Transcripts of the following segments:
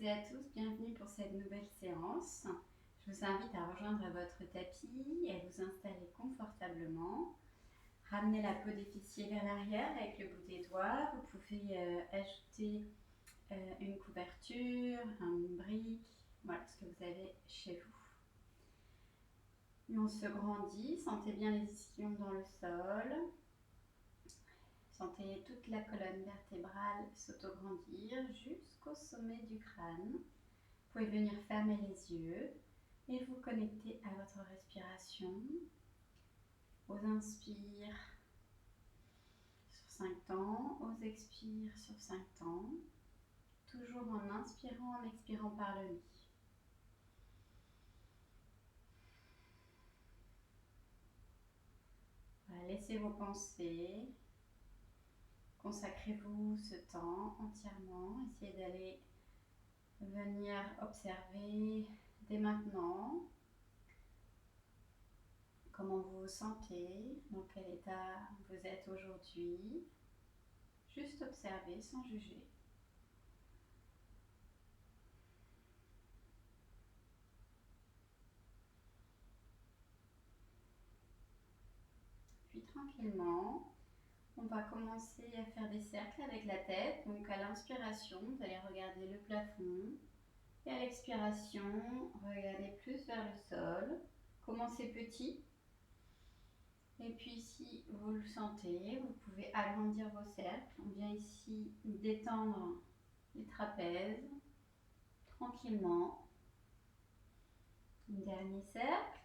et à tous, bienvenue pour cette nouvelle séance. Je vous invite à rejoindre votre tapis et à vous installer confortablement. Ramenez la peau des fessiers vers l'arrière avec le bout des doigts. Vous pouvez ajouter une couverture, une brique, voilà ce que vous avez chez vous. Et on se grandit, sentez bien les ischions dans le sol. Sentez toute la colonne vertébrale s'autograndir jusqu'au sommet du crâne. Vous pouvez venir fermer les yeux et vous connecter à votre respiration. Aux inspires sur 5 temps, aux expires sur 5 temps. Toujours en inspirant, en expirant par le nez. Voilà, laissez vos pensées. Consacrez-vous ce temps entièrement. Essayez d'aller venir observer dès maintenant comment vous vous sentez, dans quel état vous êtes aujourd'hui. Juste observer sans juger. Puis tranquillement, on va commencer à faire des cercles avec la tête. Donc à l'inspiration, vous allez regarder le plafond. Et à l'expiration, regardez plus vers le sol. Commencez petit. Et puis si vous le sentez, vous pouvez agrandir vos cercles. On vient ici détendre les trapèzes. Tranquillement. Un dernier cercle.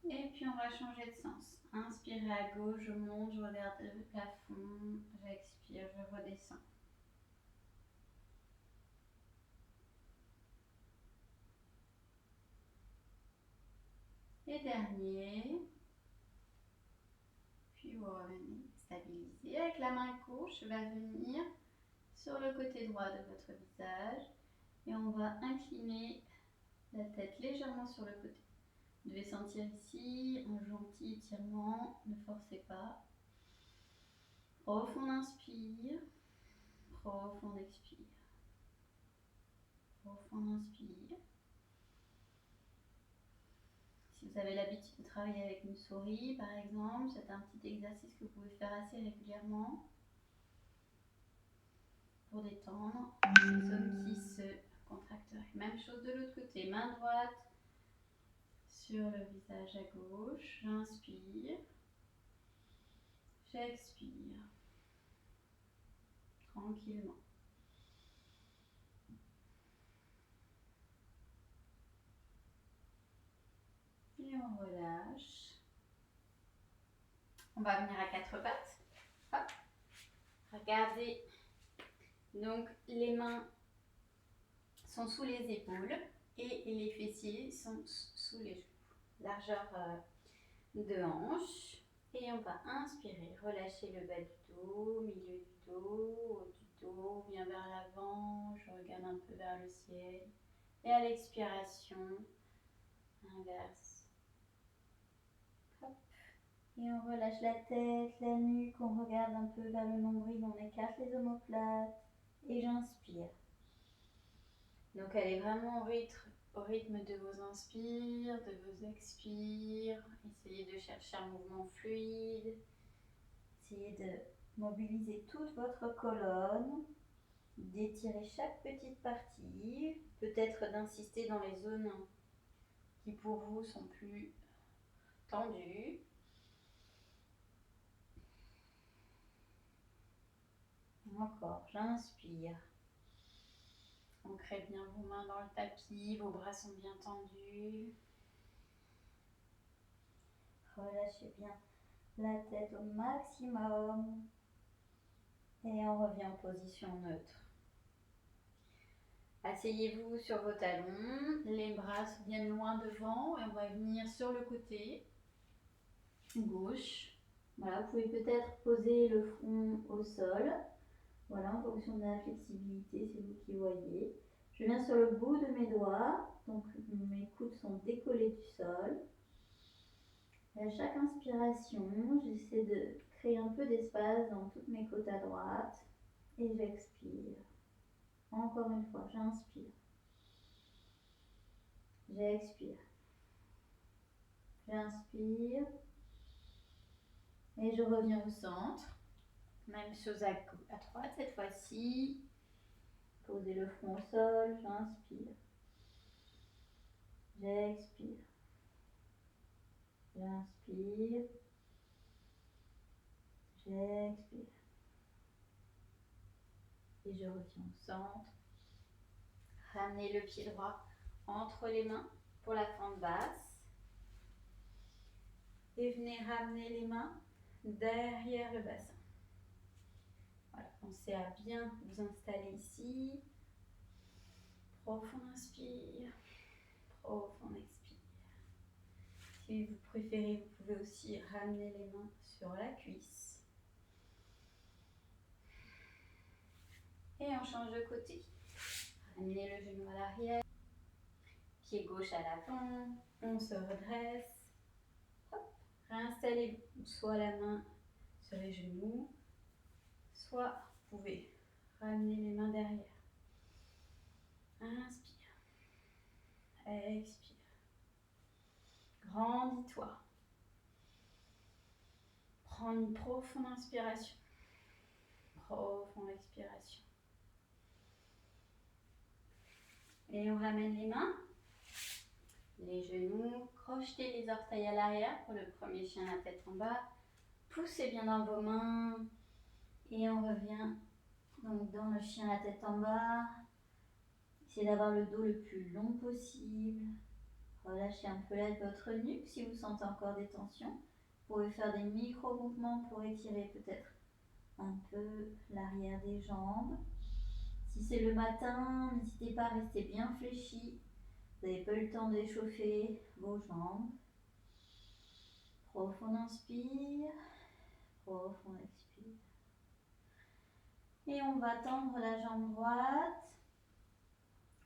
Et puis on va changer de sens. Inspirez à gauche, je monte, je regarde le plafond. J'expire, je redescends. Et dernier. Puis vous revenez stabiliser. Avec la main gauche, je vais venir sur le côté droit de votre visage. Et on va incliner la tête légèrement sur le côté. Vous devez sentir ici un gentil étirement. Ne forcez pas. Profond inspire. Profond expire. Profond inspire. Si vous avez l'habitude de travailler avec une souris, par exemple, c'est un petit exercice que vous pouvez faire assez régulièrement pour détendre les zones qui se contracteraient. Même chose de l'autre côté, main droite sur le visage à gauche. J'inspire. J'expire. Tranquillement. Et on relâche. On va venir à 4 pattes. Hop. Regardez. Donc les mains sont sous les épaules et les fessiers sont sous les genoux. Largeur de hanche. Et on va inspirer, relâcher le bas du dos, milieu du dos, haut du dos, bien vers l'avant, je regarde un peu vers le ciel. Et à l'expiration, inverse. Hop. Et on relâche la tête, la nuque, on regarde un peu vers le nombril, on écarte les omoplates. Et j'inspire. Donc allez vraiment au rythme de vos inspires, de vos expires. Essayez de chercher un mouvement fluide. Essayez de mobiliser toute votre colonne, d'étirer chaque petite partie, peut-être d'insister dans les zones qui pour vous sont plus tendues. Encore, j'inspire. Ancrez bien vos mains dans le tapis, vos bras sont bien tendus. Relâchez bien la tête au maximum. Et on revient en position neutre. Asseyez-vous sur vos talons, les bras viennent loin devant et on va venir sur le côté gauche. Voilà, vous pouvez peut-être poser le front au sol. Voilà, en fonction de la flexibilité, c'est vous qui voyez. Je viens sur le bout de mes doigts, donc mes coudes sont décollés du sol. Et à chaque inspiration, j'essaie de créer un peu d'espace dans toutes mes côtes à droite et j'expire. Encore une fois, j'inspire. J'expire. J'inspire. Et je reviens au centre. Même chose à droite cette fois-ci. Posez le front au sol. J'inspire. J'expire. J'inspire. J'expire. Et je reviens au centre. Ramenez le pied droit entre les mains pour la fente basse. Et venez ramener les mains derrière le bassin. Voilà, pensez à bien vous installer ici. Profond inspire, profond expire. Si vous préférez, vous pouvez aussi ramener les mains sur la cuisse. Et on change de côté. Ramenez le genou à l'arrière, pied gauche à l'avant, on se redresse. Hop. Réinstallez soit la main sur les genoux, soit vous pouvez ramener les mains derrière. Inspire, expire. Grandis-toi. Prends une profonde inspiration. Profonde expiration. Et on ramène les mains, les genoux, crochetez les orteils à l'arrière pour le premier chien, la tête en bas. Poussez bien dans vos mains et on revient donc dans le chien, la tête en bas. Essayez d'avoir le dos le plus long possible. Relâchez un peu votre nuque si vous sentez encore des tensions. Vous pouvez faire des micro-mouvements pour étirer peut-être un peu l'arrière des jambes. Si c'est le matin, n'hésitez pas à rester bien fléchi. Vous n'avez pas eu le temps d'échauffer vos jambes. Profond inspire, profond expire. Et on va tendre la jambe droite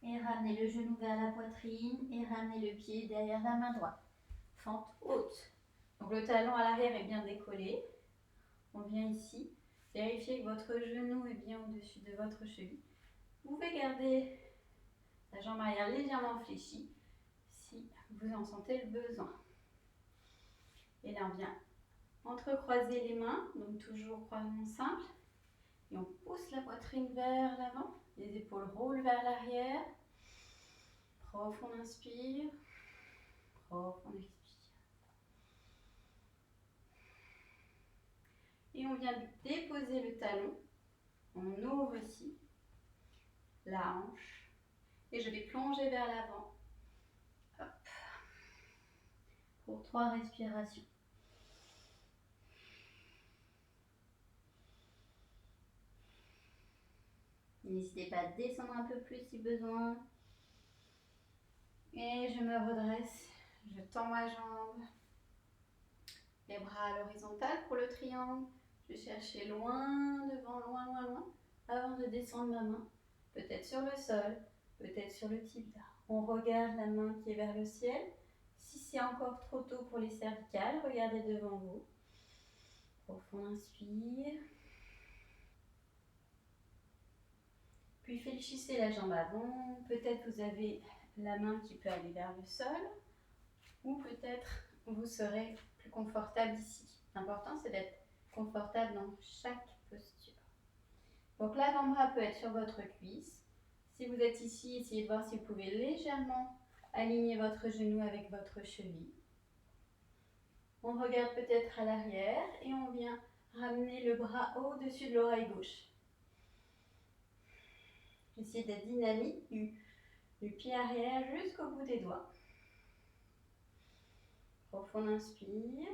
et ramener le genou vers la poitrine et ramener le pied derrière la main droite. Fente haute. Donc le talon à l'arrière est bien décollé. On vient ici. Vérifiez que votre genou est bien au-dessus de votre cheville. Vous pouvez garder la jambe arrière légèrement fléchie si vous en sentez le besoin. Et là, on vient entrecroiser les mains, donc toujours croisement simple. Et on pousse la poitrine vers l'avant, les épaules roulent vers l'arrière. Profond inspire, profond expire. Et on vient déposer le talon. On ouvre ici la hanche. Et je vais plonger vers l'avant. Hop. Pour 3 respirations. N'hésitez pas à descendre un peu plus si besoin. Et je me redresse. Je tends ma jambe. Les bras à l'horizontale pour le triangle. Je vais chercher loin devant, loin, loin, loin, avant de descendre ma main. Peut-être sur le sol, peut-être sur le tibia. On regarde la main qui est vers le ciel. Si c'est encore trop tôt pour les cervicales, regardez devant vous. Profond inspire. Puis fléchissez la jambe avant. Peut-être vous avez la main qui peut aller vers le sol. Ou peut-être vous serez plus confortable ici. L'important c'est d'être confortable dans chaque posture. Donc l'avant-bras peut être sur votre cuisse. Si vous êtes ici, essayez de voir si vous pouvez légèrement aligner votre genou avec votre cheville. On regarde peut-être à l'arrière et on vient ramener le bras au-dessus de l'oreille gauche. Essayez d'être dynamique du pied arrière jusqu'au bout des doigts. Profond inspire.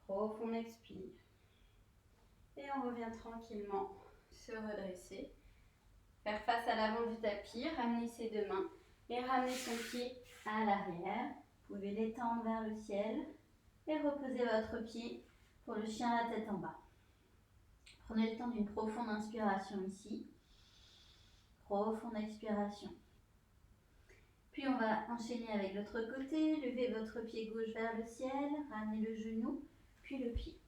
Profond expire. Et on revient tranquillement se redresser. Faire face à l'avant du tapis, ramener ses 2 mains et ramener son pied à l'arrière. Vous pouvez l'étendre vers le ciel et reposer votre pied pour le chien à la tête en bas. Prenez le temps d'une profonde inspiration ici. Profonde expiration. Puis on va enchaîner avec l'autre côté. Levez votre pied gauche vers le ciel, ramenez le genou, puis le pied.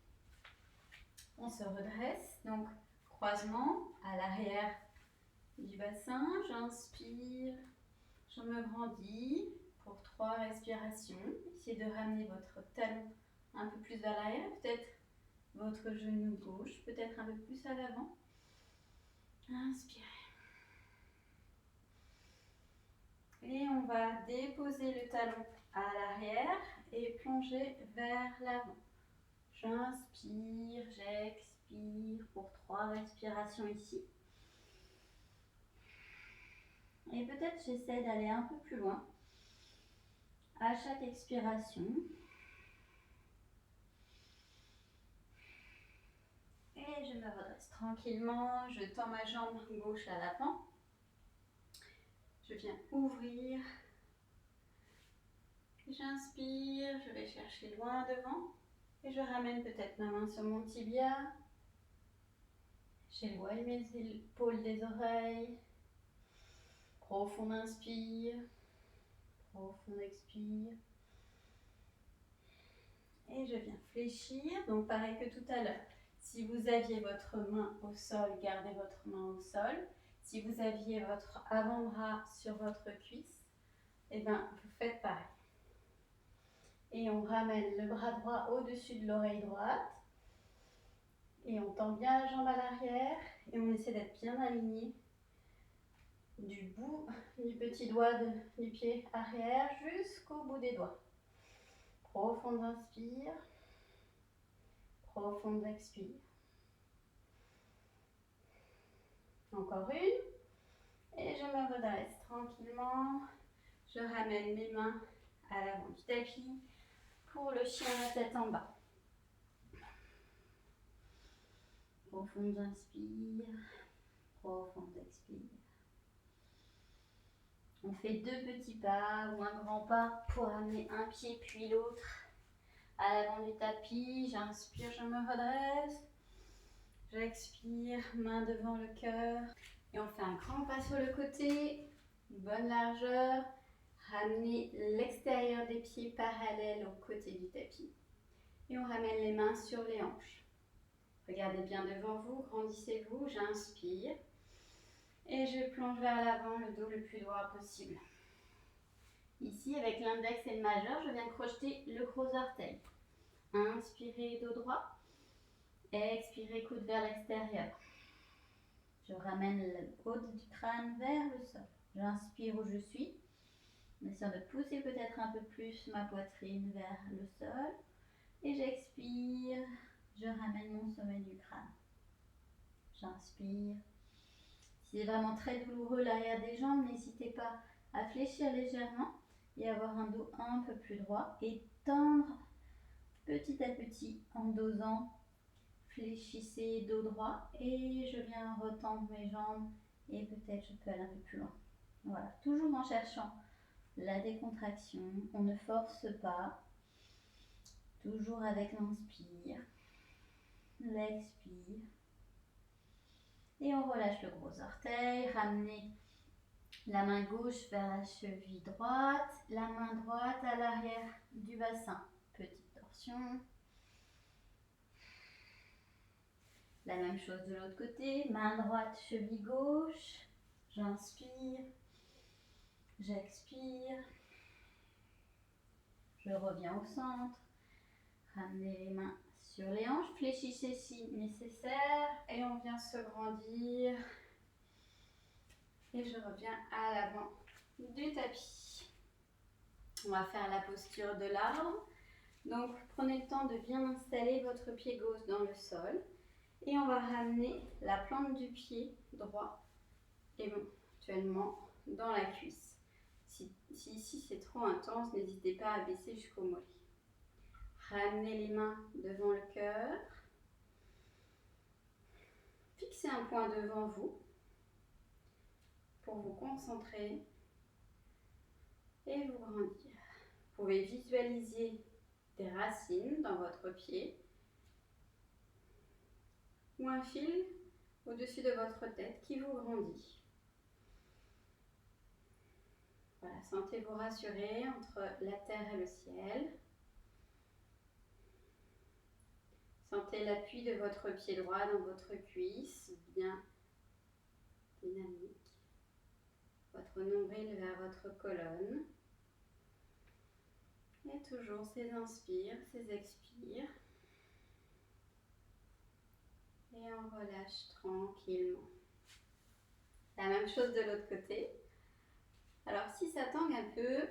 On se redresse, donc croisement à l'arrière du bassin. J'inspire, je me grandis pour 3 respirations. Essayez de ramener votre talon un peu plus vers l'arrière, peut-être votre genou gauche, peut-être un peu plus à l'avant. Inspirez. Et on va déposer le talon à l'arrière et plonger vers l'avant. J'inspire, j'expire pour 3 respirations ici. Et peut-être j'essaie d'aller un peu plus loin à chaque expiration. Et je me redresse tranquillement, je tends ma jambe gauche à l'avant. Je viens ouvrir. J'inspire, je vais chercher loin devant. Et je ramène peut-être ma main sur mon tibia. J'éloigne mes épaules des oreilles. Profond inspire. Profond expire. Et je viens fléchir. Donc pareil que tout à l'heure. Si vous aviez votre main au sol, gardez votre main au sol. Si vous aviez votre avant-bras sur votre cuisse, eh bien, vous faites pareil. Et on ramène le bras droit au-dessus de l'oreille droite. Et on tend bien la jambe à l'arrière. Et on essaie d'être bien aligné du bout du petit doigt du pied arrière jusqu'au bout des doigts. Profonde inspire. Profonde expire. Encore une. Et je me redresse tranquillement. Je ramène mes mains à l'avant du tapis pour le chien à la tête en bas. Profonde inspire. Profonde expire. On fait 2 petits pas ou un grand pas pour amener un pied puis l'autre à l'avant du tapis. J'inspire, je me redresse. J'expire, main devant le cœur. Et on fait un grand pas sur le côté, une bonne largeur. Ramenez l'extérieur des pieds parallèle au côté du tapis. Et on ramène les mains sur les hanches. Regardez bien devant vous, grandissez-vous. J'inspire. Et je plonge vers l'avant, le dos le plus droit possible. Ici, avec l'index et le majeur, je viens crocheter le gros orteil. Inspirez, dos droit. Expirez, coude vers l'extérieur. Je ramène le haut du crâne vers le sol. J'inspire où je suis, en essayant de pousser peut-être un peu plus ma poitrine vers le sol. Et j'expire, je ramène mon sommet du crâne. J'inspire. Si c'est vraiment très douloureux l'arrière des jambes, n'hésitez pas à fléchir légèrement et avoir un dos un peu plus droit et tendre petit à petit en dosant. Fléchissez dos droit et je viens retendre mes jambes et peut-être je peux aller un peu plus loin. Voilà, toujours en cherchant la décontraction, on ne force pas, toujours avec l'inspire, l'expire. Et on relâche le gros orteil, ramenez la main gauche vers la cheville droite, la main droite à l'arrière du bassin. Petite torsion. La même chose de l'autre côté, main droite, cheville gauche. J'inspire, j'expire. Je reviens au centre. Ramenez les mains sur les hanches, fléchissez si nécessaire et on vient se grandir. Et je reviens à l'avant du tapis. On va faire la posture de l'arbre. Donc prenez le temps de bien installer votre pied gauche dans le sol. Et on va ramener la plante du pied droit éventuellement dans la cuisse. Si ici c'est trop intense, n'hésitez pas à baisser jusqu'au mollet. Ramenez les mains devant le cœur. Fixez un point devant vous pour vous concentrer et vous grandir. Vous pouvez visualiser des racines dans votre pied ou un fil au-dessus de votre tête qui vous grandit. Voilà, sentez-vous rassuré entre la terre et le ciel. Sentez l'appui de votre pied droit dans votre cuisse, bien dynamique. votre nombril vers votre colonne. Et toujours ces inspires, ces expires. Et on relâche tranquillement. La même chose de l'autre côté. Alors si ça tangue un peu,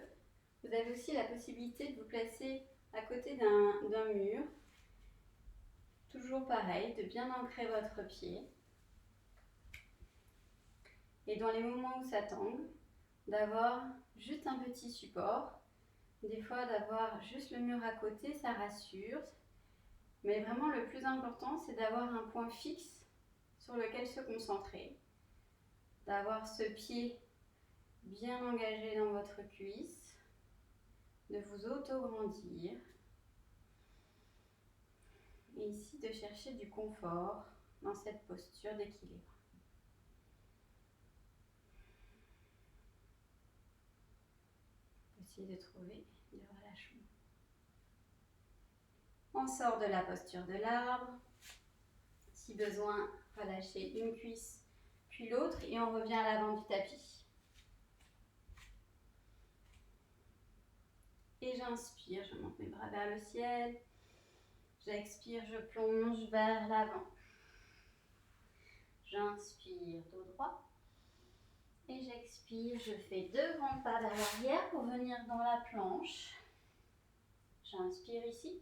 vous avez aussi la possibilité de vous placer à côté d'un mur. Toujours pareil, de bien ancrer votre pied. Et dans les moments où ça tangue, d'avoir juste un petit support. Des fois, d'avoir juste le mur à côté, ça rassure. Mais vraiment, le plus important, c'est d'avoir un point fixe sur lequel se concentrer. D'avoir ce pied bien engagé dans votre cuisse. De vous auto-grandir. Et ici, de chercher du confort dans cette posture d'équilibre. Essayez de trouver du relâchement. On sort de la posture de l'arbre. Si besoin, relâchez une cuisse puis l'autre et on revient à l'avant du tapis. Et j'inspire, je monte mes bras vers le ciel. J'expire, je plonge vers l'avant. J'inspire, dos droit. Et j'expire, je fais 2 grands pas vers l'arrière pour venir dans la planche. J'inspire ici.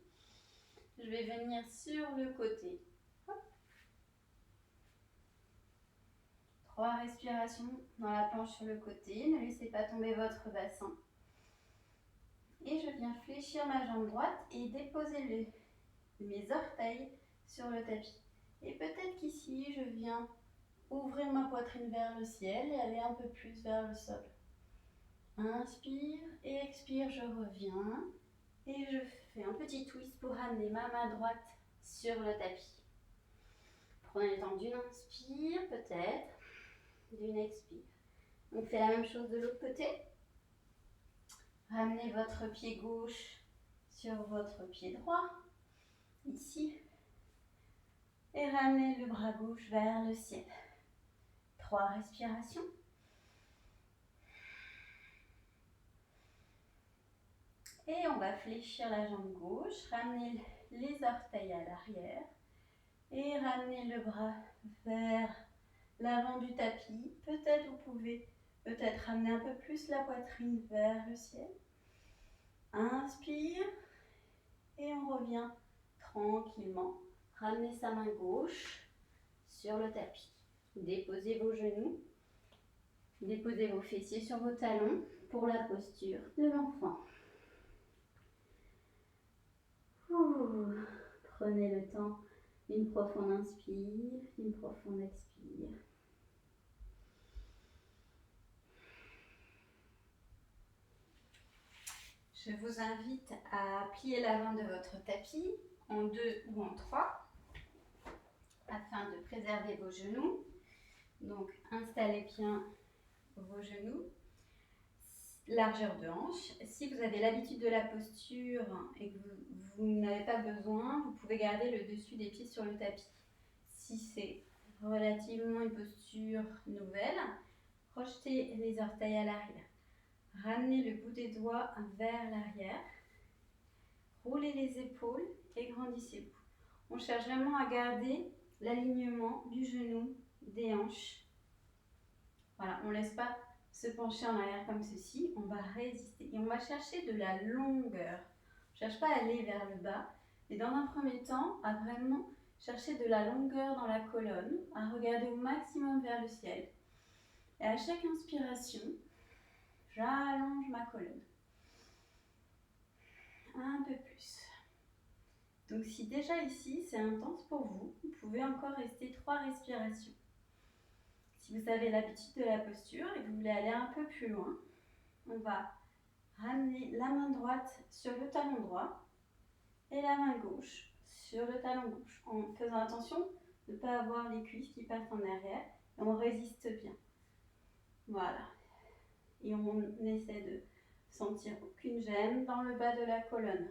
Je vais venir sur le côté. Hop. 3 respirations dans la planche sur le côté. Ne laissez pas tomber votre bassin. Et je viens fléchir ma jambe droite et déposer mes orteils sur le tapis. Et peut-être qu'ici, je viens ouvrir ma poitrine vers le ciel et aller un peu plus vers le sol. Inspire et expire, je reviens. Et je fais un petit twist pour amener ma main droite sur le tapis. Prenez le temps d'une inspire, peut-être, d'une expire. On fait la même chose de l'autre côté. Ramenez votre pied gauche sur votre pied droit, ici. Et ramenez le bras gauche vers le ciel. 3 respirations. Et on va fléchir la jambe gauche, ramener les orteils à l'arrière et ramener le bras vers l'avant du tapis. Peut-être vous pouvez ramener un peu plus la poitrine vers le ciel. Inspire et on revient tranquillement. Ramenez sa main gauche sur le tapis. Déposez vos genoux, déposez vos fessiers sur vos talons pour la posture de l'enfant. Prenez le temps, une profonde inspire, une profonde expire. Je vous invite à plier l'avant de votre tapis en 2 ou en 3 afin de préserver vos genoux. Donc installez bien vos genoux, largeur de hanche. Si vous avez l'habitude de la posture et que vous n'avez pas besoin, vous pouvez garder le dessus des pieds sur le tapis. Si c'est relativement une posture nouvelle, projetez les orteils à l'arrière. Ramenez le bout des doigts vers l'arrière. Roulez les épaules et grandissez-vous. On cherche vraiment à garder l'alignement du genou, des hanches. Voilà, on ne laisse pas se pencher en arrière comme ceci. On va résister et on va chercher de la longueur. On ne cherche pas à aller vers le bas, mais dans un premier temps, à vraiment chercher de la longueur dans la colonne, à regarder au maximum vers le ciel. Et à chaque inspiration, j'allonge ma colonne. Un peu plus. Donc si déjà ici c'est intense pour vous, vous pouvez encore rester 3 respirations. Si vous avez l'habitude de la posture et que vous voulez aller un peu plus loin, on va ramener la main droite sur le talon droit et la main gauche sur le talon gauche, en faisant attention de ne pas avoir les cuisses qui partent en arrière et on résiste bien. Voilà. Et on essaie de sentir aucune gêne dans le bas de la colonne.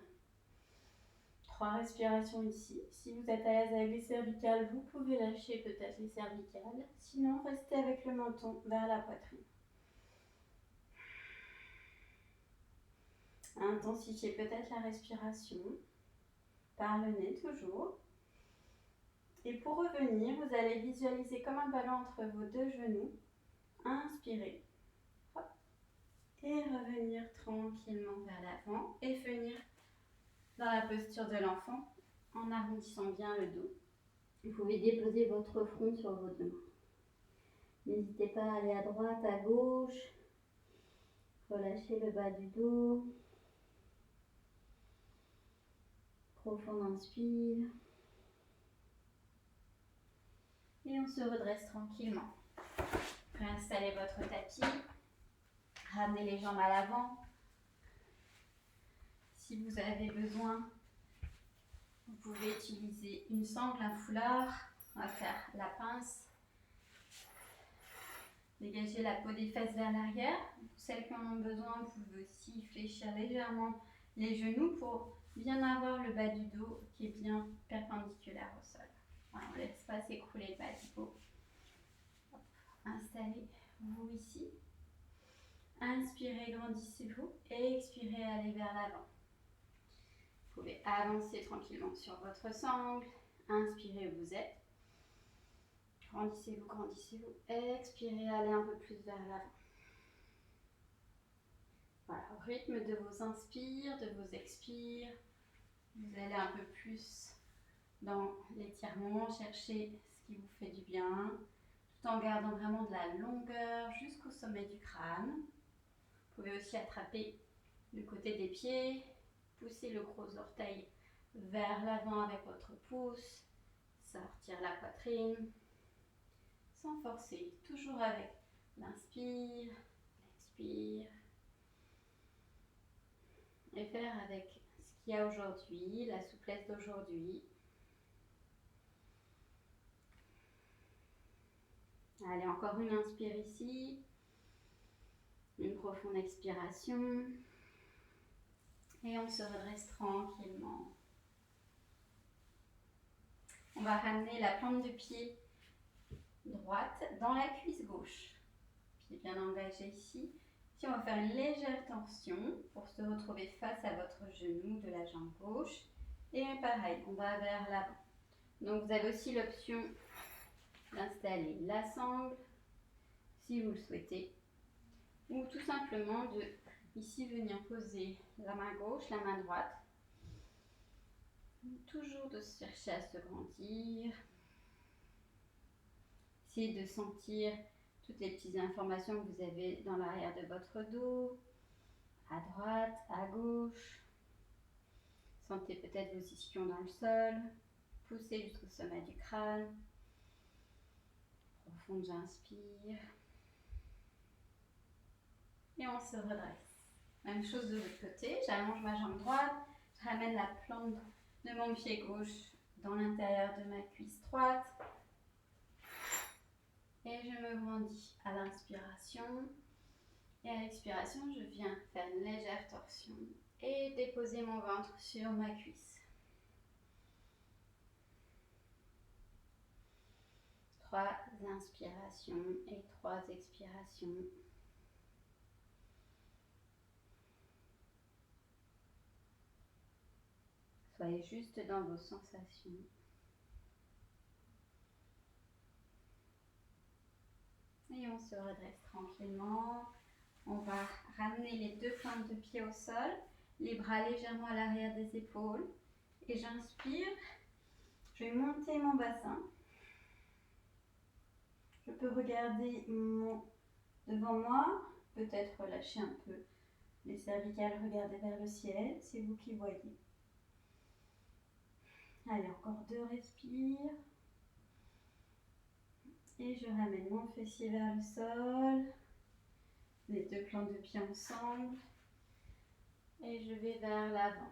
3 respirations ici. Si vous êtes à l'aise avec les cervicales, vous pouvez lâcher peut-être les cervicales. Sinon, restez avec le menton vers la poitrine. Intensifiez peut-être la respiration par le nez toujours. Et pour revenir, vous allez visualiser comme un ballon entre vos deux genoux. Inspirez. Hop. Et revenir tranquillement vers l'avant et venir dans la posture de l'enfant en arrondissant bien le dos. Vous pouvez déposer votre front sur vos deux mains. N'hésitez pas à aller à droite, à gauche. Relâchez le bas du dos. Profond inspire. Et on se redresse tranquillement. Réinstallez votre tapis. Ramenez les jambes à l'avant. Si vous avez besoin, vous pouvez utiliser une sangle, un foulard. On va faire la pince. Dégagez la peau des fesses vers l'arrière. Celles qui en ont besoin, vous pouvez aussi fléchir légèrement les genoux pour bien avoir le bas du dos qui est bien perpendiculaire au sol. Voilà, on ne laisse pas s'écrouler le bas du dos. Installez-vous ici. Inspirez, grandissez-vous. Et expirez, allez vers l'avant. Vous pouvez avancer tranquillement sur votre sangle. Inspirez, vous êtes. Grandissez-vous, grandissez-vous. Expirez, allez un peu plus vers l'avant. Voilà, au rythme de vos inspires, de vos expires, vous allez un peu plus dans l'étirement, chercher ce qui vous fait du bien, tout en gardant vraiment de la longueur jusqu'au sommet du crâne. Vous pouvez aussi attraper le côté des pieds, pousser le gros orteil vers l'avant avec votre pouce, sortir la poitrine, sans forcer, toujours avec l'inspire, l'expire. Et faire avec ce qu'il y a aujourd'hui, la souplesse d'aujourd'hui. Allez, encore une inspire ici. Une profonde expiration. Et on se redresse tranquillement. On va ramener la plante de pied droite dans la cuisse gauche. Pied bien engagé ici. Ici, on va faire une légère tension pour se retrouver face à votre genou de la jambe gauche. Et pareil, on va vers l'avant. Donc, vous avez aussi l'option d'installer la sangle, si vous le souhaitez. Ou tout simplement de, ici, venir poser la main gauche, la main droite. Toujours de chercher à se grandir. Essayez de sentir toutes les petites informations que vous avez dans l'arrière de votre dos, à droite, à gauche. Sentez peut-être vos ischions dans le sol. Poussez jusqu'au sommet du crâne. Profonde, j'inspire. Et on se redresse. Même chose de l'autre côté. J'allonge ma jambe droite. Je ramène la plante de mon pied gauche dans l'intérieur de ma cuisse droite. Et je me grandis à l'inspiration. Et à l'expiration, je viens faire une légère torsion et déposer mon ventre sur ma cuisse. 3 inspirations et 3 expirations. Soyez juste dans vos sensations. Et on se redresse tranquillement. On va ramener les deux plantes de pied au sol, les bras légèrement à l'arrière des épaules. Et j'inspire. Je vais monter mon bassin. Je peux regarder devant moi, peut-être relâcher un peu les cervicales, regarder vers le ciel, c'est vous qui voyez. Allez, encore 2 respires. Et je ramène mon fessier vers le sol, les deux plantes de pied ensemble. Et je vais vers l'avant.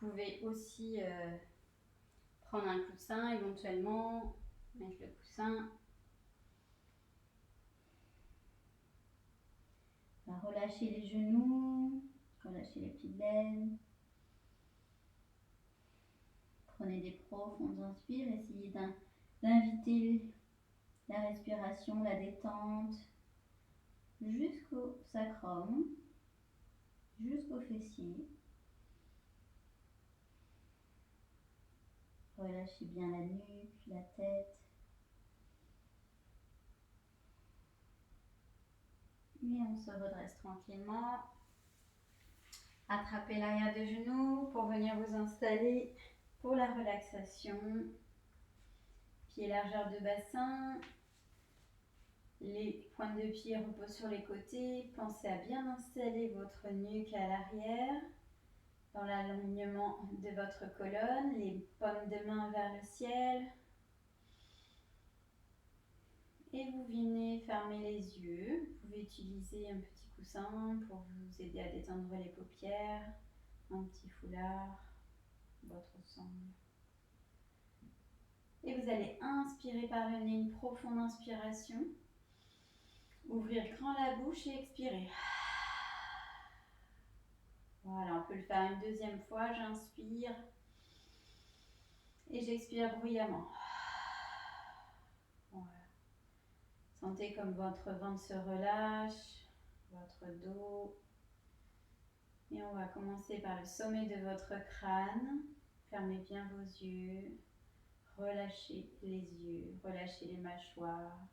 Vous pouvez aussi prendre un coussin éventuellement, mettre le coussin. On va relâcher les genoux, relâcher les petites belles. Prenez des profondes inspires, essayez d'inviter la respiration, la détente. jusqu'au sacrum, jusqu'au fessier. Relâchez bien la nuque, la tête. Et on se redresse tranquillement. Attrapez l'arrière des genoux pour venir vous installer pour la relaxation. Pieds largeur de bassin. Les pointes de pied reposent sur les côtés. Pensez à bien installer votre nuque à l'arrière, dans l'alignement de votre colonne, les paumes de main vers le ciel. Et vous venez fermer les yeux. Vous pouvez utiliser un petit coussin pour vous aider à détendre les paupières, un petit foulard, votre sangle. Et vous allez inspirer par le nez, une profonde inspiration. Ouvrir grand la bouche et expirer. Voilà, on peut le faire une deuxième fois. J'inspire et j'expire bruyamment. Voilà. Sentez comme votre ventre se relâche, votre dos. Et on va commencer par le sommet de votre crâne. Fermez bien vos yeux. Relâchez les yeux, relâchez les mâchoires.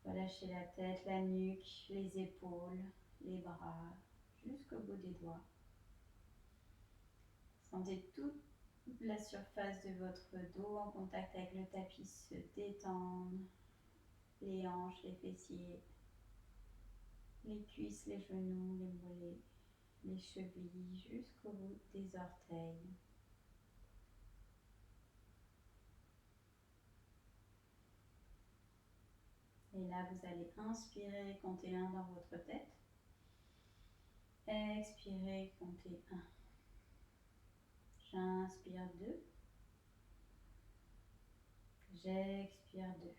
Relâchez la tête, la nuque, les épaules, les bras, jusqu'au bout des doigts. Sentez toute la surface de votre dos en contact avec le tapis se détendre. Les hanches, les fessiers, les cuisses, les genoux, les mollets, les chevilles, jusqu'au bout des orteils. Et là, vous allez inspirer, compter 1 dans votre tête. Expirez, comptez 1. J'inspire 2. J'expire 2.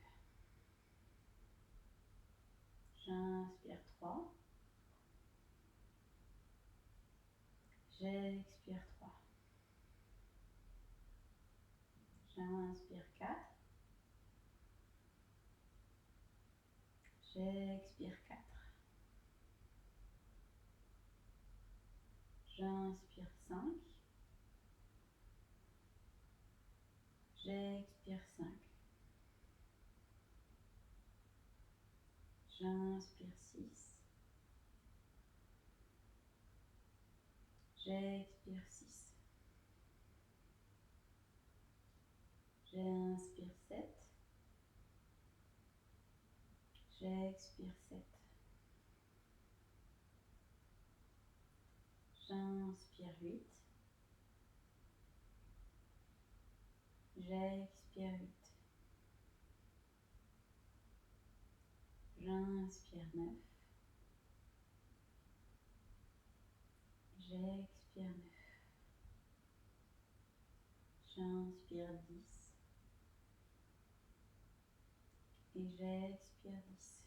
J'inspire 3. J'expire 3. J'inspire 4. J'expire 4. J'inspire 5. J'expire 5. J'inspire 6. J'expire 6. J'inspire 7. J'expire 7. J'inspire 8. J'expire 8. J'inspire 9. J'expire 9. J'inspire 10. Et j'expire 10.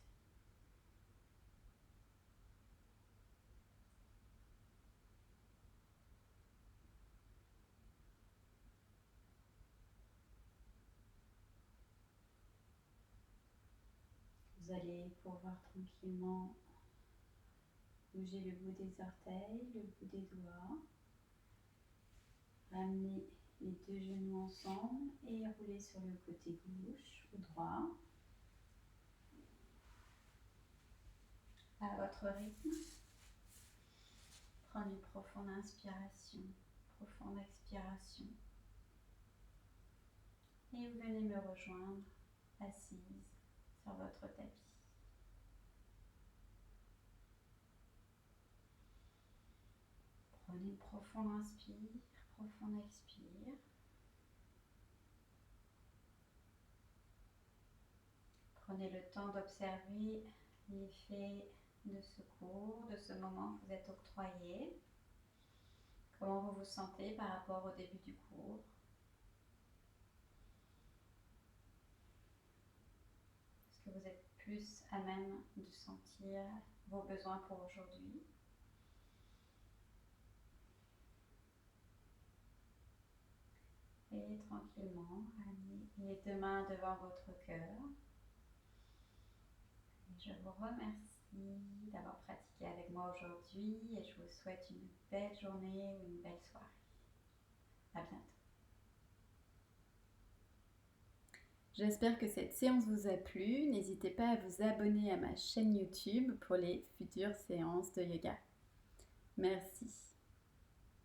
Vous allez pouvoir tranquillement bouger le bout des orteils, le bout des doigts. Ramener les deux genoux ensemble et rouler sur le côté gauche ou droit. À votre rythme. Prenez une profonde inspiration, profonde expiration. Et vous venez me rejoindre assise sur votre tapis. Prenez une profonde inspire, profonde expire. Prenez le temps d'observer l'effet de ce cours, de ce moment que vous êtes octroyé. Comment vous vous sentez par rapport au début du cours? Est-ce que vous êtes plus à même de sentir vos besoins pour aujourd'hui? Et tranquillement, ramenez les deux mains devant votre cœur. Je vous remercie d'avoir pratiqué avec moi aujourd'hui et je vous souhaite une belle journée ou une belle soirée. À bientôt. J'espère que cette séance vous a plu. N'hésitez pas à vous abonner à ma chaîne YouTube pour les futures séances de yoga. Merci.